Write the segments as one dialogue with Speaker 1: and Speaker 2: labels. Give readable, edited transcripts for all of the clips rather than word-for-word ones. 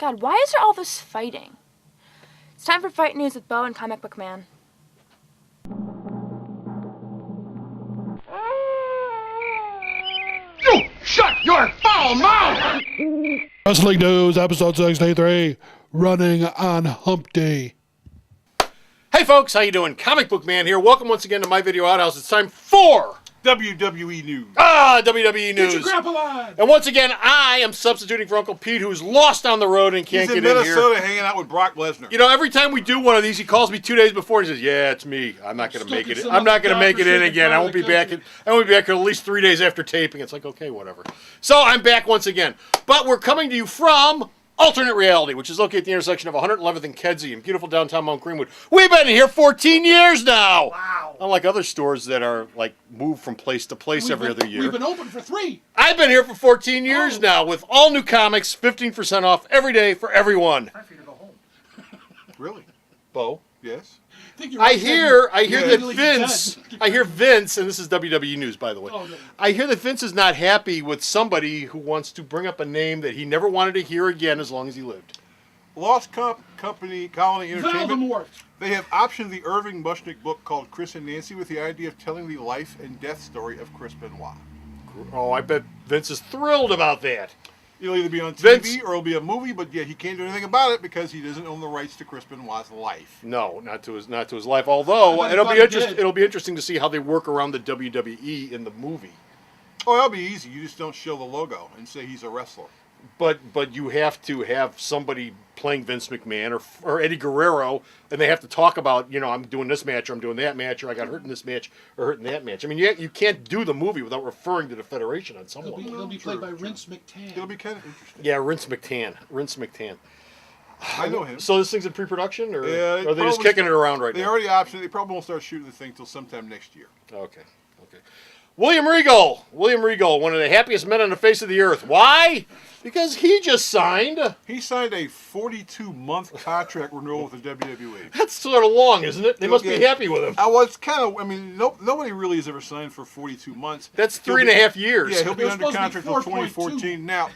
Speaker 1: God, why is there all this fighting? It's time for Fight News with Bo and Comicbookman.
Speaker 2: You shut your foul mouth!
Speaker 3: Wrestling News, episode 63, Running on Hump Day.
Speaker 4: Hey folks, how you doing? Comic Book Man here. Welcome once again to my video outhouse. It's time for
Speaker 2: WWE News.
Speaker 4: WWE News.
Speaker 2: Get your grandpa line.
Speaker 4: And once again, I am substituting for Uncle Pete, who's lost on the road and can't
Speaker 2: He's
Speaker 4: get
Speaker 2: in
Speaker 4: in here.
Speaker 2: Minnesota hanging out with Brock Lesnar.
Speaker 4: You know, every time we do one of these, he calls me 2 days before and he says, "Yeah, it's me. I'm not going to make it. I'm not going to make it in again. I won't be back. I won't be back at least 3 days after taping." It's like, okay, whatever. So I'm back once again, but we're coming to you from Alternate Reality, which is located at the intersection of 111th and Kedzie in beautiful downtown Mount Greenwood. We've been here 14 years now.
Speaker 2: Wow.
Speaker 4: Unlike other stores that are like moved from place to place every other year.
Speaker 2: We've been open for 3.
Speaker 4: I've been here for 14 years now with all new comics, 15% off every day for everyone.
Speaker 2: Time for you to go home. Really?
Speaker 4: Bo?
Speaker 2: Yes.
Speaker 4: I hear that
Speaker 2: Really
Speaker 4: Vince, I hear Vince, and this is WWE News, by the way.
Speaker 2: Oh, no.
Speaker 4: I hear that Vince is not happy with somebody who wants to bring up a name that he never wanted to hear again as long as he lived.
Speaker 2: Lost Company Colony Entertainment.
Speaker 5: Voldemort.
Speaker 2: They have optioned the Irving Mushnick book called Chris and Nancy with the idea of telling the life and death story of Chris Benoit.
Speaker 4: Oh, I bet Vince is thrilled about that.
Speaker 2: It'll either be on TV
Speaker 4: Vince-
Speaker 2: or it'll be a movie, but yeah, he can't do anything about it because he doesn't own the rights to Chris Benoit's life.
Speaker 4: No, not to his life. Although
Speaker 5: I
Speaker 4: it'll
Speaker 5: thought
Speaker 4: be
Speaker 5: he
Speaker 4: interesting.
Speaker 5: did.
Speaker 4: It'll be interesting to see how they work around the WWE in the movie.
Speaker 2: Oh, that'll be easy. You just don't show the logo and say he's a wrestler.
Speaker 4: But you have to have somebody playing Vince McMahon or Eddie Guerrero, and they have to talk about, you know, I'm doing this match, or I'm doing that match, or I got hurt in this match, or hurt in that match. I mean, you can't do the movie without referring to the Federation on some level.
Speaker 5: He'll be played by Rince McTan.
Speaker 2: It'll be kind of interesting.
Speaker 4: Yeah, Rince McTan.
Speaker 2: I know him.
Speaker 4: So this thing's in pre-production, or
Speaker 2: Yeah,
Speaker 4: are they just kicking it around right
Speaker 2: They
Speaker 4: now?
Speaker 2: already optioned it. They probably won't start shooting the thing till sometime next year.
Speaker 4: Okay. William Regal, one of the happiest men on the face of the earth. Why? Because he just signed.
Speaker 2: He signed a 42-month contract renewal with the WWE.
Speaker 4: That's sort of long, isn't it? They must be happy with him.
Speaker 2: Nobody really has ever signed for 42 months.
Speaker 4: That's 3.5 years.
Speaker 2: Yeah, he'll be
Speaker 5: It was
Speaker 2: under
Speaker 5: supposed to be
Speaker 2: contract until
Speaker 5: 4.2.
Speaker 2: 2014. Now,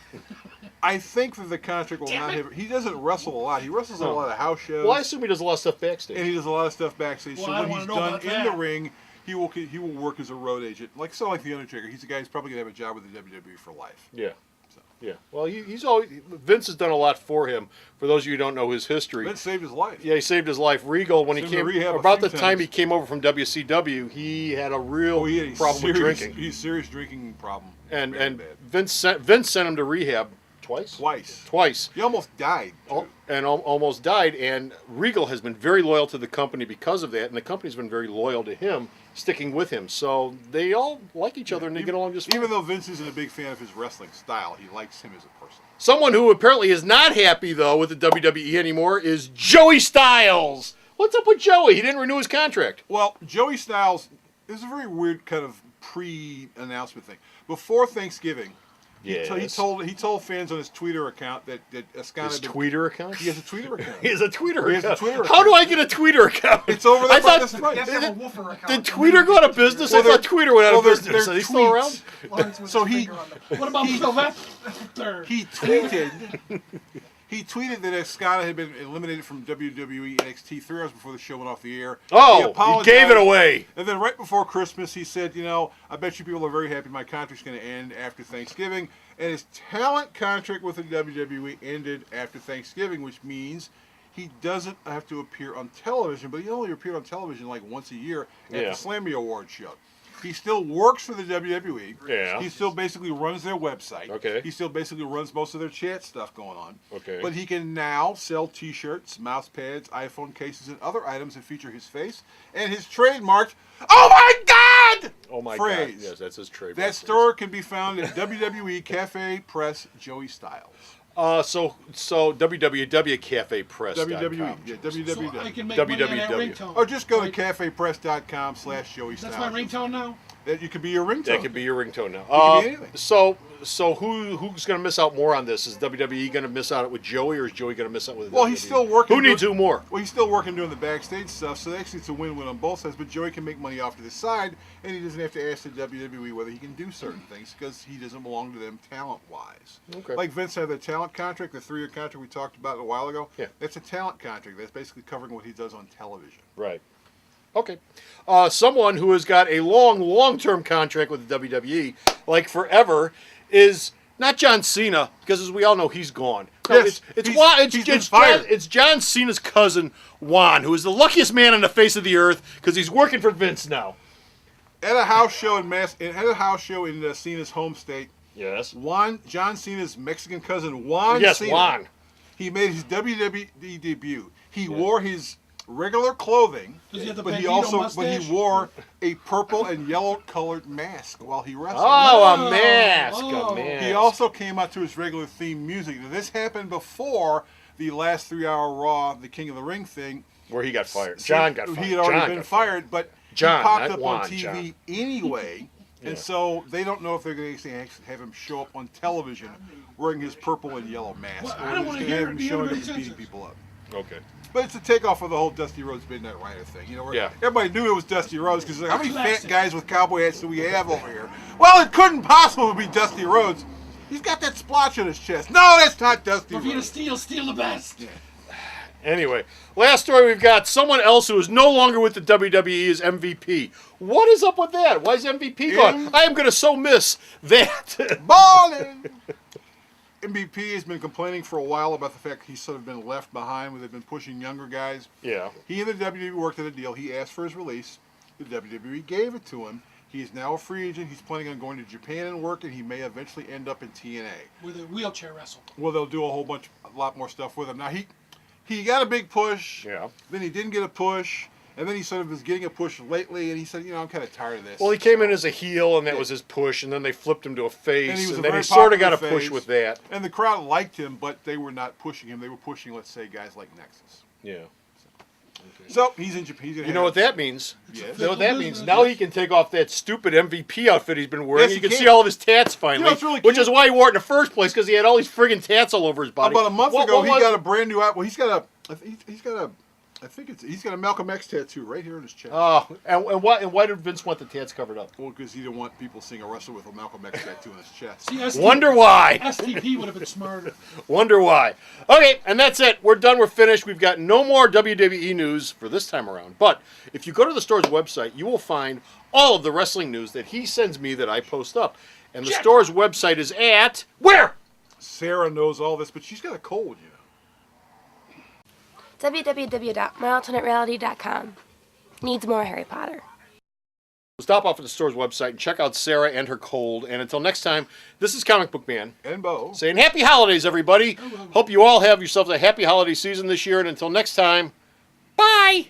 Speaker 2: I think that the contract will not have... He doesn't wrestle a lot. He wrestles a lot of house shows.
Speaker 4: Well, I assume he does a lot of stuff backstage.
Speaker 2: And he does a lot of stuff backstage.
Speaker 5: Well,
Speaker 2: So
Speaker 5: I
Speaker 2: when
Speaker 5: wanna
Speaker 2: he's
Speaker 5: know
Speaker 2: done
Speaker 5: about
Speaker 2: in
Speaker 5: that.
Speaker 2: the ring, he will work as a road agent. Like the Undertaker. He's a guy who's probably going to have a job with the WWE for life.
Speaker 4: Yeah. Yeah. Well, he's always... Vince has done a lot for him. For those of you who don't know his history.
Speaker 2: Vince saved his life.
Speaker 4: Yeah, he saved his life. Regal, when
Speaker 2: Sent
Speaker 4: he
Speaker 2: him to
Speaker 4: came...
Speaker 2: rehab a
Speaker 4: About
Speaker 2: few
Speaker 4: the time
Speaker 2: times.
Speaker 4: he came over from WCW, he had a real
Speaker 2: He had a
Speaker 4: problem with
Speaker 2: serious-
Speaker 4: drinking.
Speaker 2: He's a serious drinking problem.
Speaker 4: And
Speaker 2: Bad.
Speaker 4: Vince sent him to rehab twice?
Speaker 2: Twice. He almost died. too.
Speaker 4: Almost died, and Regal has been very loyal to the company because of that, and the company's been very loyal to him, sticking with him. So they all like each other, and they get along just fine.
Speaker 2: Even though Vince isn't a big fan of his wrestling style, he likes him as a person.
Speaker 4: Someone who apparently is not happy, though, with the WWE anymore is Joey Styles. What's up with Joey? He didn't renew his contract.
Speaker 2: Well, Joey Styles is a very weird kind of pre-announcement thing. Before Thanksgiving, he told fans on his Twitter account that Escana...
Speaker 4: His Twitter account?
Speaker 2: He has a Twitter account.
Speaker 4: He has a Twitter
Speaker 2: He has a
Speaker 4: account.
Speaker 2: Twitter
Speaker 4: How do
Speaker 2: account.
Speaker 4: I get a Twitter account?
Speaker 2: It's over there
Speaker 4: I
Speaker 2: by
Speaker 4: thought-
Speaker 2: this place.
Speaker 5: You have to have a woofer account.
Speaker 4: Did Twitter go out of business? I thought Twitter went out of business. Are they still around?
Speaker 5: Lawrence with
Speaker 2: So
Speaker 5: his
Speaker 2: he-
Speaker 5: finger on the- What about Sylvester?
Speaker 2: He tweeted that Escana had been eliminated from WWE NXT 3 hours before the show went off the air.
Speaker 4: Oh, he
Speaker 2: apologized.
Speaker 4: gave it away.
Speaker 2: And then right before Christmas, he said, I bet you people are very happy my contract's going to end after Thanksgiving. And his talent contract with the WWE ended after Thanksgiving, which means he doesn't have to appear on television, but he only appeared on television like once a year at the Slammy Awards show. He still works for the WWE.
Speaker 4: Yeah.
Speaker 2: He still basically runs their website.
Speaker 4: Okay.
Speaker 2: He still basically runs most of their chat stuff going on.
Speaker 4: Okay.
Speaker 2: But he can now sell T-shirts, mouse pads, iPhone cases, and other items that feature his face and his trademark, "Oh my God!"
Speaker 4: Oh my
Speaker 2: phrase.
Speaker 4: God! Yes, that's his trademark.
Speaker 2: That store can be found at WWE Cafe Press Joey Styles.
Speaker 4: So www.cafepress.com.
Speaker 2: WWE. Yeah,
Speaker 5: So I
Speaker 2: www.
Speaker 5: can make money on that
Speaker 4: www.
Speaker 5: ringtone.
Speaker 2: Or just go to cafepress.com/Joey Styles.
Speaker 5: That's my ringtone now?
Speaker 2: That you could be your ringtone.
Speaker 4: That could be your ringtone now.
Speaker 2: It could be anything.
Speaker 4: So who's going to miss out more on this? Is WWE going to miss out with Joey, or is Joey going to miss out with?
Speaker 2: Well,
Speaker 4: WWE?
Speaker 2: he's still working.
Speaker 4: Who needs who more?
Speaker 2: Well, he's still working doing the backstage stuff, so actually it's a win-win on both sides. But Joey can make money off to the side, and he doesn't have to ask the WWE whether he can do certain things because he doesn't belong to them talent-wise.
Speaker 4: Okay.
Speaker 2: Like Vince had the talent contract, the 3-year contract we talked about a while ago.
Speaker 4: Yeah.
Speaker 2: That's a talent contract. That's basically covering what he does on television.
Speaker 4: Right. Okay. Someone who has got a long-term contract with the WWE, like forever, is not John Cena, because as we all know, he's gone. No,
Speaker 2: Yes, he's fired.
Speaker 4: It's John Cena's cousin, Juan, who is the luckiest man on the face of the earth, because he's working for Vince now.
Speaker 2: At a house show in Cena's home state,
Speaker 4: Yes.
Speaker 2: John Cena's Mexican cousin Juan
Speaker 4: Yes,
Speaker 2: Cena,
Speaker 4: Juan.
Speaker 2: he made his WWE debut. He wore his regular clothing,
Speaker 5: Does he have the
Speaker 2: but
Speaker 5: Bandito
Speaker 2: he
Speaker 5: mustache?
Speaker 2: wore a purple and yellow colored mask while he wrestled.
Speaker 4: Oh, a mask.
Speaker 5: Oh.
Speaker 4: A mask.
Speaker 2: He also came out to his regular theme music. Now, this happened before the last 3-hour Raw, the King of the Ring thing.
Speaker 4: Where he got fired. John got fired.
Speaker 2: He had already been fired, but
Speaker 4: John,
Speaker 2: he popped
Speaker 4: not
Speaker 2: up
Speaker 4: Juan,
Speaker 2: on TV
Speaker 4: John.
Speaker 2: anyway. And so they don't know if they're going to actually have him show up on television wearing his purple and yellow mask.
Speaker 5: Well,
Speaker 2: or
Speaker 5: I don't
Speaker 2: they're just
Speaker 5: wanna
Speaker 2: going to
Speaker 5: hear
Speaker 2: have
Speaker 5: it
Speaker 2: him
Speaker 5: be
Speaker 2: showing up
Speaker 5: everybody's
Speaker 2: and beating
Speaker 5: senses.
Speaker 2: people up.
Speaker 4: Okay.
Speaker 2: But it's a takeoff of the whole Dusty Rhodes Midnight Rider thing. You know, where
Speaker 4: Yeah.
Speaker 2: everybody knew it was Dusty Rhodes because how many fat
Speaker 5: Classic.
Speaker 2: guys with cowboy hats do we have over here? Well, it couldn't possibly be Dusty Rhodes. He's got that splotch on his chest. No, that's not Dusty
Speaker 5: If you're gonna
Speaker 2: Rhodes.
Speaker 5: steal the best.
Speaker 4: Anyway, last story we've got someone else who is no longer with the WWE is MVP. What is up with that? Why is MVP gone? I am going to so miss that.
Speaker 2: Ballin'! MVP has been complaining for a while about the fact he's sort of been left behind where they've been pushing younger guys.
Speaker 4: Yeah.
Speaker 2: He and the WWE worked out a deal. He asked for his release. The WWE gave it to him. He is now a free agent. He's planning on going to Japan and work, and he may eventually end up in TNA.
Speaker 5: With a wheelchair wrestle.
Speaker 2: Well, they'll do a lot more stuff with him. Now, he got a big push.
Speaker 4: Yeah.
Speaker 2: Then he didn't get a push. And then he sort of was getting a push lately, and he said, I'm kind of tired of this.
Speaker 4: Well, he came in as a heel, and that was his push, and then they flipped him to a face,
Speaker 2: And he was a
Speaker 4: then
Speaker 2: very
Speaker 4: he sort of got a
Speaker 2: popular
Speaker 4: push
Speaker 2: face.
Speaker 4: with that.
Speaker 2: And the crowd liked him, but they were not pushing him. They were pushing, let's say, guys like Nexus.
Speaker 4: Yeah.
Speaker 2: So he's in Japan.
Speaker 4: You know what that means?
Speaker 2: Yes.
Speaker 4: You know what that means? Now he can take off that stupid MVP outfit he's been wearing.
Speaker 2: Yes,
Speaker 4: You
Speaker 2: he
Speaker 4: can
Speaker 2: can.
Speaker 4: see all of his tats finally,
Speaker 2: it's really
Speaker 4: which
Speaker 2: cute.
Speaker 4: is why he wore it in the first place, because he had all these friggin' tats all over his body.
Speaker 2: About a month
Speaker 4: What-
Speaker 2: ago,
Speaker 4: what
Speaker 2: he
Speaker 4: was-
Speaker 2: got a brand new. Well, he's got a Malcolm X tattoo right here on his chest.
Speaker 4: Oh, and why did Vince want the tats covered up?
Speaker 2: Well, because he didn't want people seeing a wrestler with a Malcolm X tattoo on his chest.
Speaker 5: See,
Speaker 4: Wonder why.
Speaker 5: STP would have been smarter.
Speaker 4: Wonder why. Okay, and that's it. We're done. We're finished. We've got no more WWE news for this time around. But if you go to the store's website, you will find all of the wrestling news that he sends me that I post up. And the store's website is at where?
Speaker 2: Sarah knows all this, but she's got a cold,
Speaker 1: www.myalternatereality.com. Needs more Harry Potter.
Speaker 4: Stop off at the store's website and check out Sarah and her cold. And until next time, this is Comic Book Man
Speaker 2: And Bo.
Speaker 4: saying happy holidays, everybody. Hope you all have yourselves a happy holiday season this year. And until next time, bye.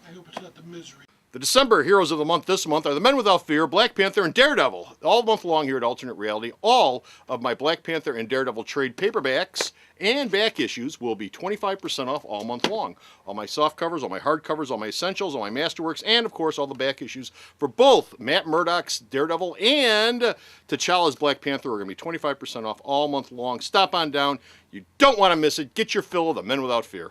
Speaker 5: I hope it's not the misery.
Speaker 4: The December Heroes of the Month this month are The Men Without Fear, Black Panther, and Daredevil. All month long here at Alternate Reality, all of my Black Panther and Daredevil trade paperbacks and back issues will be 25% off all month long. All my soft covers, all my hard covers, all my essentials, all my masterworks, and of course all the back issues for both Matt Murdock's Daredevil and T'Challa's Black Panther are going to be 25% off all month long. Stop on down. You don't want to miss it. Get your fill of The Men Without Fear.